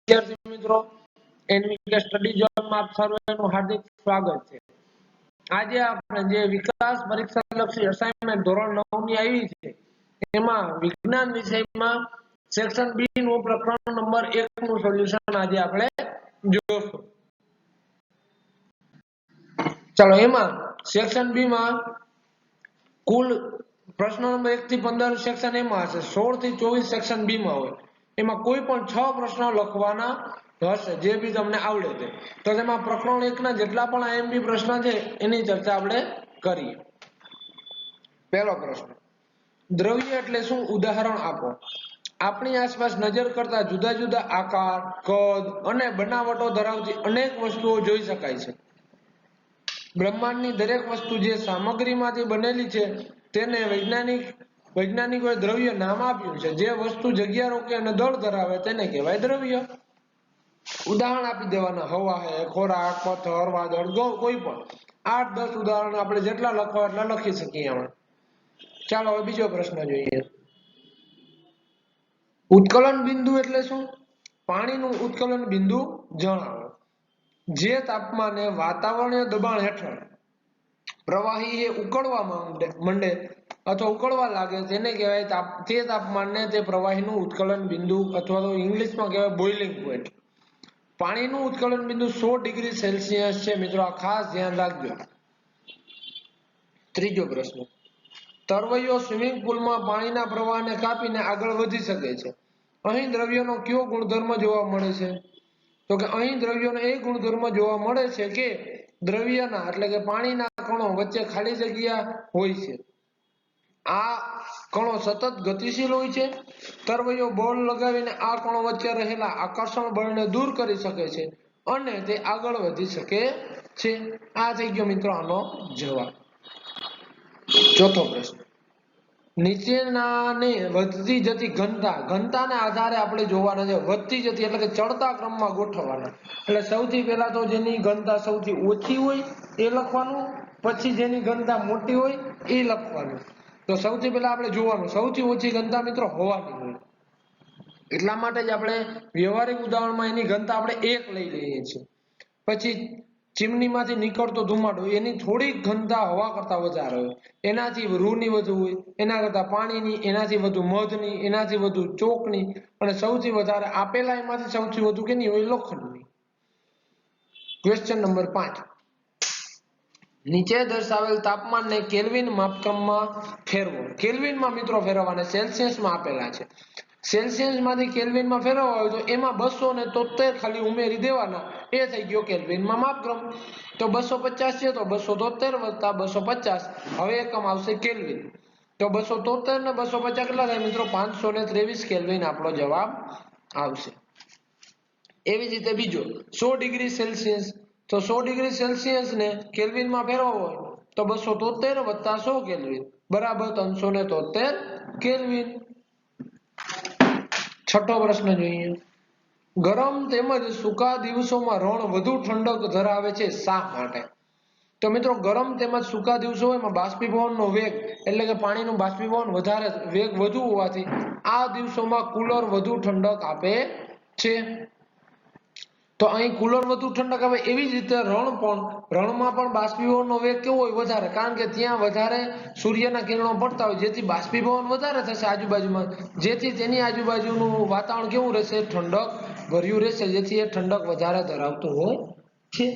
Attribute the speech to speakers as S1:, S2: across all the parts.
S1: વિદ્યાર્થી મિત્રો એનવીકે સ્ટડી ઝોનમાં આપ સર્વેનું હાર્દિક સ્વાગત છે। આજે આપણે જે વિકાસ પરીક્ષા લક્ષી અસાઇનમેન્ટ ધોરણ 9 ની આવી છે એમાં વિજ્ઞાન વિષયમાં સેક્શન બી નું પ્રકરણ નંબર 1 નું સોલ્યુશન આજે આપણે જોઈશું। ચાલો એમાં સેક્શન બી માં કુલ પ્રશ્ન નંબર 1 થી 15 સેક્શન એમાં હશે, 16 થી 24 સેક્શન બી માં હોય। એમાં કોઈ પણ 6 પ્રશ્નો લખવાના હશે જે બી તમને આવડે છે। તો તેમાં પ્રકરણ 1 ના જેટલા પણ આઈએમપી પ્રશ્ન છે એની ચર્ચા આપણે કરીએ। પહેલો પ્રશ્ન, દ્રવ્ય એટલે શું? ઉદાહરણ આપો। આપણી આસપાસ નજર કરતા જુદા જુદા આકાર, કદ અને બનાવટો ધરાવતી અનેક વસ્તુઓ જોઈ શકાય છે। બ્રહ્માંડની દરેક વસ્તુ જે સામગ્રીમાંથી બનેલી છે તેને વૈજ્ઞાનિકોએ દ્રવ્ય નામ આપ્યું છે। જે વસ્તુ જગ્યા રોકે અને દળ ધરાવે તેને કહેવાય દ્રવ્ય। ઉદાહરણ આપી દેવાના, હવા હે, ખોરાક, પથ્થર, વાદળ, કોઈ પણ 8-10 ઉદાહરણ આપણે જેટલા લખવા એટલા લખી શકીએ આમાં। ચાલો હવે બીજો પ્રશ્ન જોઈએ। ઉત્કલન બિંદુ એટલે શું? પાણીનું ઉત્કલન બિંદુ જણાવો। જે તાપમાને વાતાવરણીય દબાણ હેઠળ પ્રવાહી એ ઉકળવા માંડે અથવા ઉકળવા લાગે તેને કહેવાય તે તાપમાનને તે પ્રવાહીનું ઉત્કલન બિંદુ અથવા તો ઇંગ્લિશમાં કહેવાય બોઇલિંગ પોઈન્ટ। પાણીનું ઉત્કલન બિંદુ 100 ડિગ્રી સેલ્સિયસ છે મિત્રો, આ ખાસ ધ્યાન રાખજો। ત્રીજો પ્રશ્ન, તરવૈયો સ્વિમિંગ પુલમાં પાણીના પ્રવાહને કાપીને આગળ વધી શકે છે। અહીં દ્રવ્યનો કયો ગુણધર્મ જોવા મળે છે? તો કે અહીં દ્રવ્યનો એ ગુણધર્મ જોવા મળે છે કે દ્રવ્યના એટલે કે પાણીના કણો વચ્ચે ખાલી જગ્યા હોય છે। આ કણો સતત ગતિશીલ હોય છે। તરવૈયો બળ લગાવીને આ કણો વચ્ચે રહેલા આકર્ષણ બળને દૂર કરી શકે છે અને તે આગળ વધી શકે છે। આ થઈ ગયો મિત્રો આનો જવાબ। ચોથો પ્રશ્ન, નીચેનાને વધતી જતી ઘનતાના આધારે આપણે જોવાના છે। વધતી જતી એટલે કે ચડતા ક્રમમાં ગોઠવવાના। એટલે સૌથી પહેલા તો જેની ઘનતા સૌથી ઓછી હોય એ લખવાનું, પછી જેની ઘનતા મોટી હોય એ લખવાનું। તો સૌથી પહેલા આપણે જોવાનું સૌથી ઓછી ઘનતા મિત્રો હવાની હોય, એટલા માટે જ આપણે વ્યવહારિક ઉદાહરણમાં એની ઘનતા આપણે 1 લઈ લઈએ છીએ। પછી ચીમનીમાંથી નીકળતો ધુમાડો એની થોડીક ઘનતા હવા કરતા વધારે હોય, એનાથી રૂની વધુ હોય, એના કરતા પાણીની, એનાથી વધુ મધની, એનાથી વધુ ચોકની અને સૌથી વધારે આપેલા એમાંથી સૌથી વધુ કેની હોય? લોખંડની। ક્વેશ્ચન નંબર 5, નીચે દર્શાવેલ તાપમાનને કેલ્વિન માપક્રમમાં ફેરવો। કેલ્વિનમાં મિત્રો ફેરવવાના, સેલ્સિયસમાં આપેલા છે। સેલ્સિયસમાંથી કેલ્વિનમાં ફેરવવા હોય તો એમાં 273 ખાલી ઉમેરી દેવાના, એ થઈ ગયો કેલ્વિનમાં માપક્રમ। તો 250 છે તો 273 વત્તા 250, હવે એકમ આવશે કેલ્વિન। તો 273 ને 250 કેટલા થાય મિત્રો? 523 કેલ્વિન આપણો જવાબ આવશે। એવી જ રીતે બીજો 100 ડિગ્રી સેલ્સિયસ, તો 100 ડિગ્રી સેલ્સિયસ ને કેલ્વિનમાં ફેરવવો હોય તો 273 વત્તા 100 કેલ્વિન બરાબર 373 કેલ્વિન। છઠ્ઠો પ્રશ્ન જોઈએ, ગરમ તેમજ સૂકા દિવસોમાં રણ વધુ ઠંડક ધરાવે છે, શા માટે? તો મિત્રો ગરમ તેમજ સૂકા દિવસો એમાં બાષ્પીભવનનો વેગ એટલે કે પાણીનું બાષ્પીભવન વધારે, વેગ વધુ હોવાથી આ દિવસોમાં કુલર વધુ ઠંડક આપે છે। તો અહીં કુલર વધુ ઠંડક આપે, એવી જ રીતે રણમાં પણ બાષ્પીભવનનો વેગ કેવો હોય? વધારે, કારણ કે ત્યાં વધારે સૂર્યના કિરણો પડતા હોય જેથી બાષ્પીભવન વધારે થશે આજુબાજુમાં, જેથી તેની આજુબાજુનું વાતાવરણ કેવું રહેશે? ઠંડક ભર્યું રહેશે, જેથી એ ઠંડક વધારે ધરાવતું હોય છે।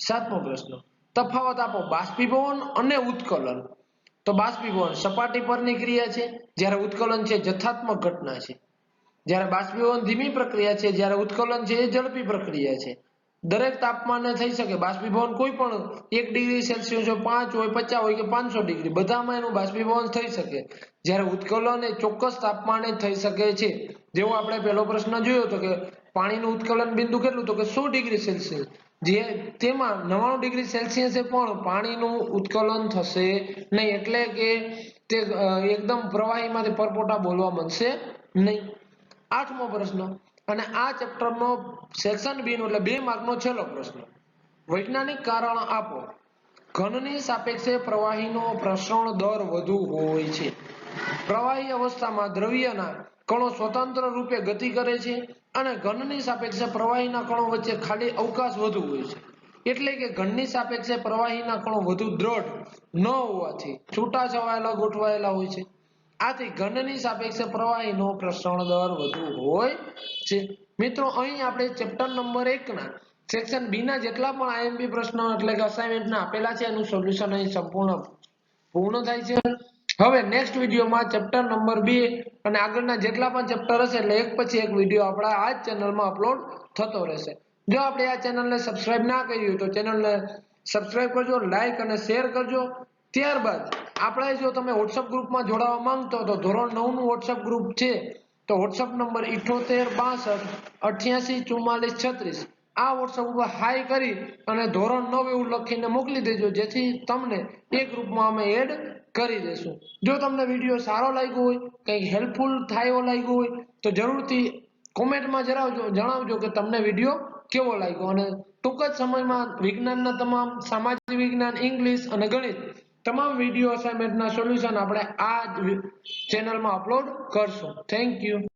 S1: સાતમો પ્રશ્ન, તફાવત આપો બાષ્પીભવન અને ઉત્કલન। તો બાષ્પીભવન સપાટી પરની ક્રિયા છે, જ્યારે ઉત્કલન છે જથ્થાત્મક ઘટના છે। જ્યારે બાષ્પીભવન ધીમી પ્રક્રિયા છે, જ્યારે ઉત્કલન છે એ ઝડપી પ્રક્રિયા છે। દરેક તાપમાને થઈ શકે બાષ્પીભવન, કોઈ પણ 1 ડિગ્રી સેલ્સિયસ હોય, 5 હોય, 50 હોય કે 500 ડિગ્રી બધામાં એનું બાષ્પીભવન થઈ શકે। જ્યારે ઉત્કલન એ ચોક્કસ તાપમાને થઈ શકે છે। જેવો આપણે પહેલો પ્રશ્ન જોયો તો કે પાણીનું ઉત્કલન બિંદુ કેટલું? તો કે 100 ડિગ્રી સેલ્સિયસ, જે તેમાં 99 ડિગ્રી સેલ્સિયસે પણ પાણીનું ઉત્કલન થશે નહીં, એટલે કે તે એકદમ પ્રવાહીમાંથી પરપોટા બોલવા મળશે નહીં। આઠમો પ્રશ્ન, અને આ ચેપ્ટરનો સેક્શન બી નો એટલે 2 માર્કનો છેલ્લો પ્રશ્ન, વૈજ્ઞાનિક કારણ આપો। ઘનની સાપેક્ષે પ્રવાહીનો પ્રસરણ દર વધુ હોય છે। પ્રવાહી અવસ્થામાં દ્રવ્યના કણો સ્વતંત્ર રૂપે ગતિ કરે છે, અને ઘનની સાપેક્ષે પ્રવાહીના કણો વચ્ચે ખાલી અવકાશ વધુ હોય છે. એટલે કે ઘનની સાપેક્ષે પ્રવાહીના કણો વધુ દ્રઢ ન હોવાથી છૂટાછવાયેલા ગોઠવાયેલા હોય છે. આથી ઘનની સાપેક્ષે પ્રવાહીનો પ્રસરણ દર વધુ હોય છે. મિત્રો અહીં આપણે ચેપ્ટર નંબર 1 ના સેક્શન બી ના જેટલા પણ આઈએમપી પ્રશ્નો એટલે કે અસાઇનમેન્ટના આપેલા છે એનું સોલ્યુશન અહીં સંપૂર્ણ પૂર્ણ થાય છે. હવે નેક્સ્ટ વિડીયોમાં ચેપ્ટર નંબર 2 અને આગળના જેટલા પણ ચેપ્ટર હશે એટલે એક પછી એક વિડીયો આપણા આ જ ચેનલમાં અપલોડ થતો રહેશે. જો આપણે આ ચેનલને સબસ્ક્રાઇબ ના કરી હોય તો ચેનલને સબસ્ક્રાઇબ કરજો, લાઈક અને શેર કરજો. ત્યારબાદ આપણે જો તમે WhatsApp ગ્રુપમાં જોડાવા માંગતો તો ધોરણ 9 નું WhatsApp ગ્રુપ છે તો WhatsApp નંબર 7862884436 આ WhatsApp ઉપર હાઈ કરી અને ધોરણ 9 એવું લખીને મોકલી દેજો જેથી તમને એ ગ્રુપમાં અમે એડ કરી દેશું. જો તમને વિડીયો સારો લાગ્યો હોય, કંઈક હેલ્પફુલ થાય એવો લાગ્યો હોય તો જરૂરથી કોમેન્ટમાં જણાવજો કે તમને વિડીયો કેવો લાગ્યો અને ટૂંક જ સમયમાં વિજ્ઞાનના તમામ સામાજિક વિજ્ઞાન, ઇંગ્લિશ અને ગણિત તમામ વિડીયો અસાઇનમેન્ટના સોલ્યુશન આપણે આ ચેનલમાં અપલોડ કરશું. Thank you.